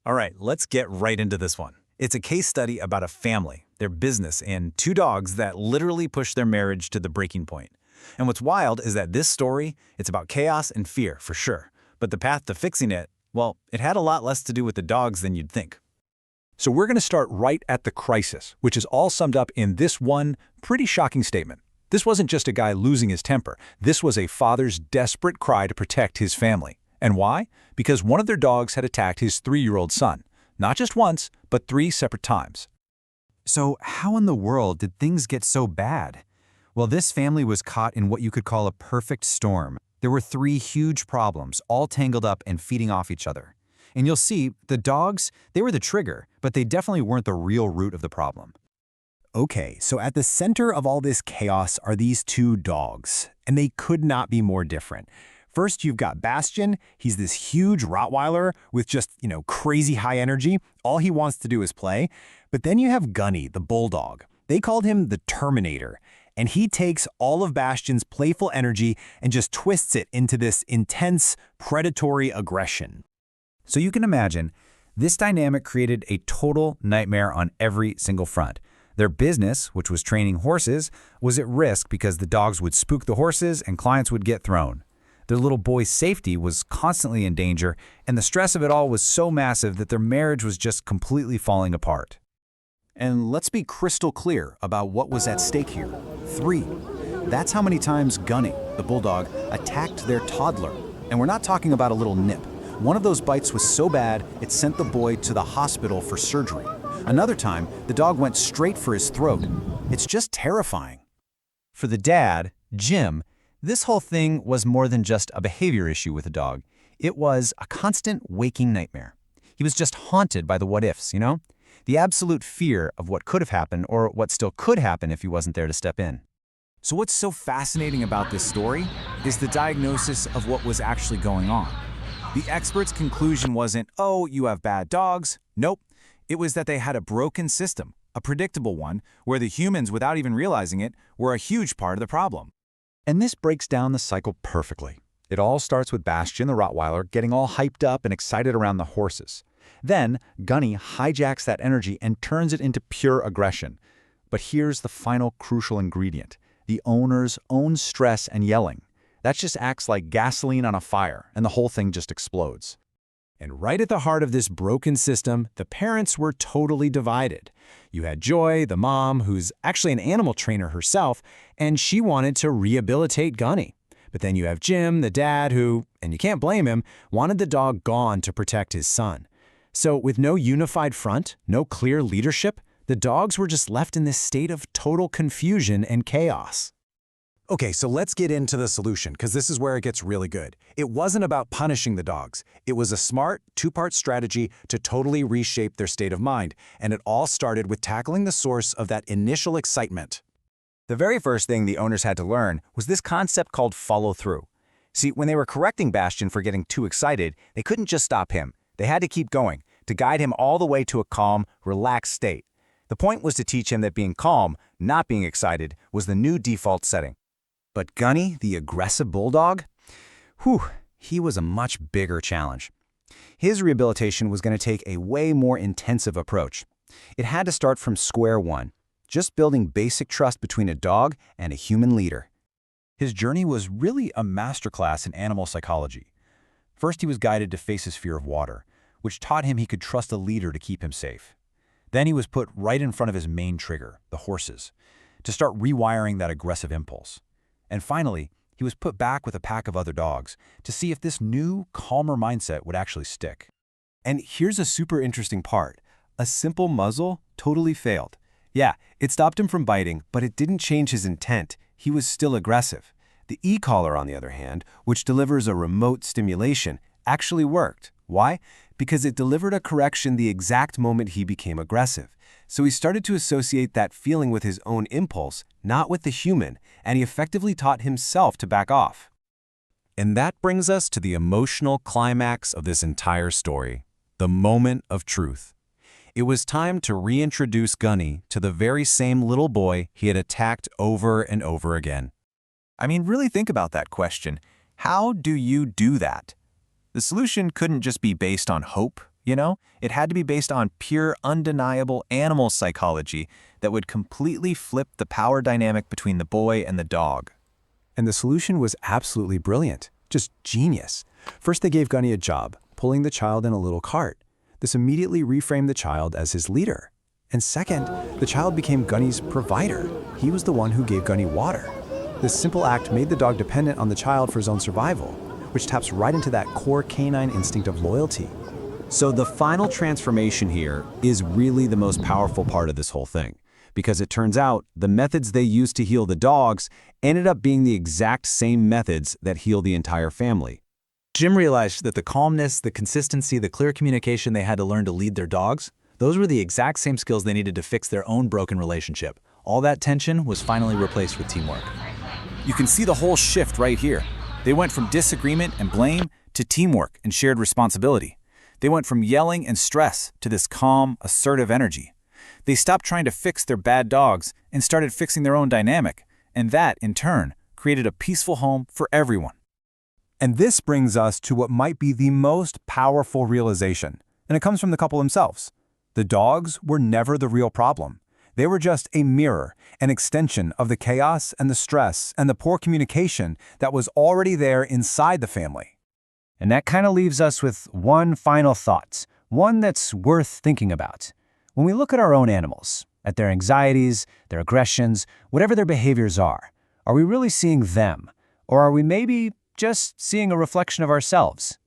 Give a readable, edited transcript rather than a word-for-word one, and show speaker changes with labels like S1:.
S1: All right, let's get right into this one. It's a case study about a family, their business, and two dogs that literally pushed their marriage to the breaking point. And what's wild is that this story, it's about chaos and fear, for sure. But the path to fixing it, well, it had a lot less to do with the dogs than you'd think.
S2: So we're going to start right at the crisis, which is all summed up in this one pretty shocking statement. This wasn't just a guy losing his temper. This was a father's desperate cry to protect his family. And why? Because one of their dogs had attacked his 3-year-old son. Not just once, but 3 separate times.
S3: So how in the world did things get so bad? Well, this family was caught in what you could call a perfect storm. There were 3 huge problems, all tangled up and feeding off each other. And you'll see, the dogs, they were the trigger, but they definitely weren't the real root of the problem.
S4: Okay, so at the center of all this chaos are these 2 dogs, and they could not be more different. First, you've got Bastion. He's this huge Rottweiler with just, crazy high energy. All he wants to do is play. But then you have Gunny, the bulldog. They called him the Terminator. And he takes all of Bastion's playful energy and just twists it into this intense, predatory aggression.
S5: So you can imagine, this dynamic created a total nightmare on every single front. Their business, which was training horses, was at risk because the dogs would spook the horses and clients would get thrown. Their little boy's safety was constantly in danger, and the stress of it all was so massive that their marriage was just completely falling apart.
S2: And let's be crystal clear about what was at stake here. 3. That's how many times Gunny, the bulldog, attacked their toddler. And we're not talking about a little nip. One of those bites was so bad, it sent the boy to the hospital for surgery. Another time, the dog went straight for his throat. It's just terrifying.
S5: For the dad, Jim, this whole thing was more than just a behavior issue with the dog. It was a constant waking nightmare. He was just haunted by the what-ifs, The absolute fear of what could have happened or what still could happen if he wasn't there to step in.
S1: So what's so fascinating about this story is the diagnosis of what was actually going on. The expert's conclusion wasn't, oh, you have bad dogs. Nope. It was that they had a broken system, a predictable one, where the humans, without even realizing it, were a huge part of the problem.
S2: And this breaks down the cycle perfectly. It all starts with Bastion, the Rottweiler, getting all hyped up and excited around the horses. Then, Gunny hijacks that energy and turns it into pure aggression. But here's the final crucial ingredient: the owner's own stress and yelling. That just acts like gasoline on a fire, and the whole thing just explodes.
S4: And right at the heart of this broken system, the parents were totally divided. You had Joy, the mom, who's actually an animal trainer herself, and she wanted to rehabilitate Gunny. But then you have Jim, the dad, who, and you can't blame him, wanted the dog gone to protect his son. So with no unified front, no clear leadership, the dogs were just left in this state of total confusion and chaos. Okay, so let's get into the solution, because this is where it gets really good. It wasn't about punishing the dogs. It was a smart, 2-part strategy to totally reshape their state of mind, and it all started with tackling the source of that initial excitement.
S5: The very first thing the owners had to learn was this concept called follow-through. See, when they were correcting Bastion for getting too excited, they couldn't just stop him. They had to keep going, to guide him all the way to a calm, relaxed state. The point was to teach him that being calm, not being excited, was the new default setting. But Gunny, the aggressive bulldog, he was a much bigger challenge. His rehabilitation was going to take a way more intensive approach. It had to start from square one, just building basic trust between a dog and a human leader.
S2: His journey was really a masterclass in animal psychology. First, he was guided to face his fear of water, which taught him he could trust a leader to keep him safe. Then he was put right in front of his main trigger, the horses, to start rewiring that aggressive impulse. And finally, he was put back with a pack of other dogs to see if this new, calmer mindset would actually stick.
S4: And here's a super interesting part. A simple muzzle totally failed. Yeah, it stopped him from biting, but it didn't change his intent. He was still aggressive. The e-collar, on the other hand, which delivers a remote stimulation, actually worked. Why? Because it delivered a correction the exact moment he became aggressive. So he started to associate that feeling with his own impulse, not with the human, and he effectively taught himself to back off.
S1: And that brings us to the emotional climax of this entire story, the moment of truth. It was time to reintroduce Gunny to the very same little boy he had attacked over and over again.
S5: I mean, really think about that question. How do you do that? The solution couldn't just be based on hope.
S2: You know, it had to be based on pure, undeniable animal psychology that would completely flip the power dynamic between the boy and the dog.
S4: And the solution was absolutely brilliant, just genius. First, they gave Gunny a job, pulling the child in a little cart. This immediately reframed the child as his leader. And second, the child became Gunny's provider. He was the one who gave Gunny water. This simple act made the dog dependent on the child for his own survival, which taps right into that core canine instinct of loyalty.
S1: So the final transformation here is really the most powerful part of this whole thing, because it turns out the methods they used to heal the dogs ended up being the exact same methods that heal the entire family.
S6: Jim realized that the calmness, the consistency, the clear communication they had to learn to lead their dogs, those were the exact same skills they needed to fix their own broken relationship. All that tension was finally replaced with teamwork.
S1: You can see the whole shift right here. They went from disagreement and blame to teamwork and shared responsibility. They went from yelling and stress to this calm, assertive energy. They stopped trying to fix their bad dogs and started fixing their own dynamic, and that, in turn, created a peaceful home for everyone.
S3: And this brings us to what might be the most powerful realization, and it comes from the couple themselves. The dogs were never the real problem. They were just a mirror, an extension of the chaos and the stress and the poor communication that was already there inside the family.
S2: And that kind of leaves us with one final thought, one that's worth thinking about. When we look at our own animals, at their anxieties, their aggressions, whatever their behaviors are we really seeing them? Or are we maybe just seeing a reflection of ourselves?